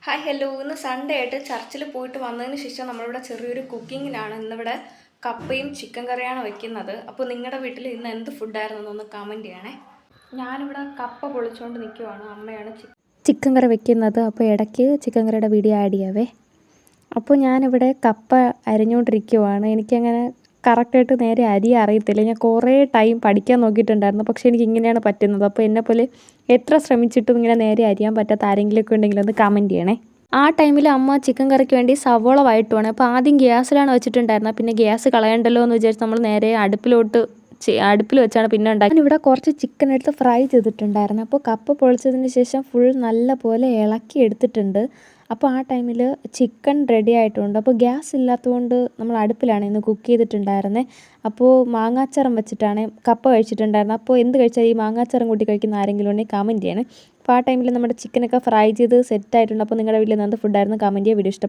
Hi hello, ഇന്ന് Sunday ആയിട്ട് ചർച്ചിൽ പോയിട്ട് വന്നതിന് ശേഷം നമ്മളിവിടെ ചെറിയൊരു കുക്കിങ്ങിലാണ്. ഇന്നിവിടെ കപ്പയും ചിക്കൻ കറിയാണ് വെക്കുന്നത്. അപ്പോൾ നിങ്ങളുടെ വീട്ടിൽ ഇന്ന് എന്ത് ഫുഡായിരുന്നു എന്നൊന്ന് കമൻറ്റ് ചെയ്യണേ. ഞാനിവിടെ കപ്പ പൊളിച്ചുകൊണ്ട് നിൽക്കുവാണ്. അമ്മയാണ് ചിക്കൻ കറി വെക്കുന്നത്. അപ്പോൾ ഇടയ്ക്ക് ചിക്കൻ കറിയുടെ വീഡിയോ ആഡ് ചെയ്യാവേ. അപ്പോൾ ഞാനിവിടെ കപ്പ അരിഞ്ഞുകൊണ്ടിരിക്കുവാണ്. എനിക്കങ്ങനെ കറക്റ്റായിട്ട് നേരെ അരി അറിയത്തില്ല. ഞാൻ കുറേ ടൈം പഠിക്കാൻ നോക്കിയിട്ടുണ്ടായിരുന്നു, പക്ഷേ എനിക്ക് ഇങ്ങനെയാണ് പറ്റുന്നത്. അപ്പോൾ എന്നെപ്പോലെ എത്ര ശ്രമിച്ചിട്ടും ഇങ്ങനെ നേരെ അരിയാൻ പറ്റാത്ത ആരെങ്കിലുമൊക്കെ ഉണ്ടെങ്കിൽ ഒന്ന് കമൻറ്റ് ചെയ്യണേ. ആ ടൈമിൽ അമ്മ ചിക്കൻ കറിക്ക് വേണ്ടി സവോള വഴറ്റുവാണ്. അപ്പോൾ ആദ്യം ഗ്യാസിലാണ് വെച്ചിട്ടുണ്ടായിരുന്നത്. പിന്നെ ഗ്യാസ് കളയണ്ടല്ലോ എന്ന് വിചാരിച്ച് നമ്മൾ നേരെ അടുപ്പിൽ വെച്ചാണ് പിന്നെ ഉണ്ടാക്കി. ഇവിടെ കുറച്ച് ചിക്കൻ എടുത്ത് ഫ്രൈ ചെയ്തിട്ടുണ്ടായിരുന്നു. അപ്പോൾ കപ്പ പൊളിച്ചതിന് ശേഷം ഫുൾ നല്ല പോലെ ഇളക്കി എടുത്തിട്ടുണ്ട്. അപ്പോൾ ആ ടൈമിൽ ചിക്കൻ റെഡി ആയിട്ടുണ്ട്. അപ്പോൾ ഗ്യാസ് ഇല്ലാത്തതുകൊണ്ട് നമ്മൾ അടുപ്പിലാണ് ഇന്ന് കുക്ക് ചെയ്തിട്ടുണ്ടായിരുന്നത്. അപ്പോൾ മാങ്ങാച്ചാറും വെച്ചിട്ടാണ് കപ്പ കഴിച്ചിട്ടുണ്ടായിരുന്നത്. അപ്പോൾ എന്ത് കഴിച്ചാൽ ഈ മാങ്ങാച്ചാറും കൂട്ടി കഴിക്കുന്ന ആരെങ്കിലും ഉണ്ടെങ്കിൽ കമൻറ്റ് ചെയ്യണേ. അപ്പോൾ ആ ടൈമിൽ നമ്മുടെ ചിക്കനൊക്കെ ഫ്രൈ ചെയ്ത് സെറ്റ് ആയിട്ടുണ്ട്. അപ്പോൾ നിങ്ങളുടെ വീട്ടിൽ എന്ത് ഫുഡായിരുന്നു കമൻറ്റ് ചെയ്യുക. വീഡിയോ ഇഷ്ടപ്പെട്ടു.